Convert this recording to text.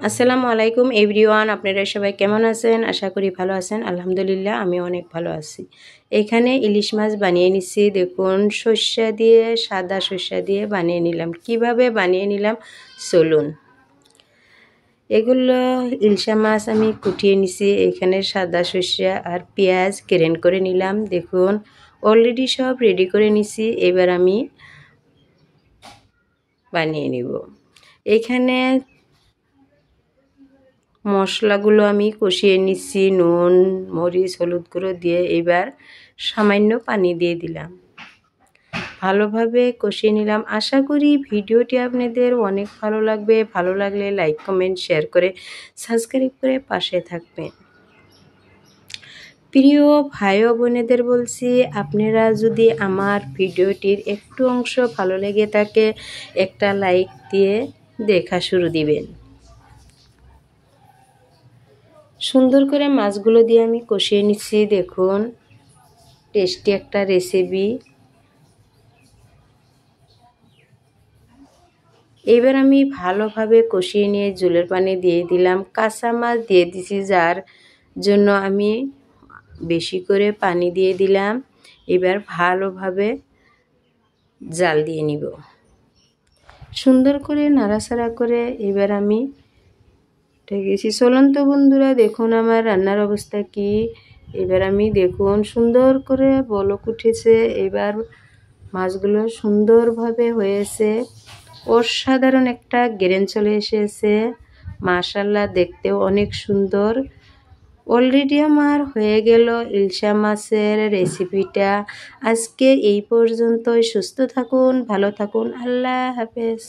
আসসালামু আলাইকুম এভরিওয়ান, আপনারা সবাই কেমন আছেন? আশা করি ভালো আছেন। আলহামদুলিল্লাহ আমি অনেক ভালো আছি। এখানে ইলিশ মাছ বানিয়ে নিচ্ছি। দেখুন, সর্ষে দিয়ে, সাদা সর্ষে দিয়ে বানিয়ে নিলাম। কিভাবে বানিয়ে নিলাম চলুন। এগুলো ইলশা মাছ আমি কুটিয়ে নিছি। এখানে সাদা সর্ষে আর পেঁয়াজ গ্রেন্ড করে নিলাম। দেখুন, অলরেডি সব রেডি করে নিছি। এবার আমি বানিয়ে নিব। এখানে মশলাগুলো আমি কষিয়ে নিচ্ছি, নুন, মরিচ, হলুদ গুঁড়ো দিয়ে। এবার সামান্য পানি দিয়ে দিলাম, ভালোভাবে কষিয়ে নিলাম। আশা করি ভিডিওটি আপনাদের অনেক ভালো লাগবে। ভালো লাগলে লাইক, কমেন্ট, শেয়ার করে সাবস্ক্রাইব করে পাশে থাকবেন। প্রিয় ভাই ও বোনেদের বলছি, আপনারা যদি আমার ভিডিওটির একটু অংশ ভালো লেগে থাকে একটা লাইক দিয়ে দেখা শুরু দিবেন। সুন্দর করে মাছগুলো দিয়ে আমি কষিয়ে নিচ্ছি। দেখুন, টেস্টি একটা রেসিপি। এবার আমি ভালোভাবে কষিয়ে নিয়ে ঝোলের পানি দিয়ে দিলাম। কাঁচা মাছ দিয়ে দিছি, যার জন্য আমি বেশি করে পানি দিয়ে দিলাম। এবার ভালোভাবে জাল দিয়ে নিব, সুন্দর করে নাড়াচাড়া করে। এবার আমি গেছি। চলন্ত বন্ধুরা, দেখুন আমার রান্নার অবস্থা কি। এবার আমি দেখুন সুন্দর করে বলক উঠেছে। এবার মাছগুলো সুন্দরভাবে হয়েছে, অসাধারণ একটা গ্রেন চলে এসেছে। মাশাআল্লাহ, দেখতেও অনেক সুন্দর। অলরেডি আমার হয়ে গেল ইলশা মাছের রেসিপিটা। আজকে এই পর্যন্তই। সুস্থ থাকুন, ভালো থাকুন, আল্লাহ হাফেজ।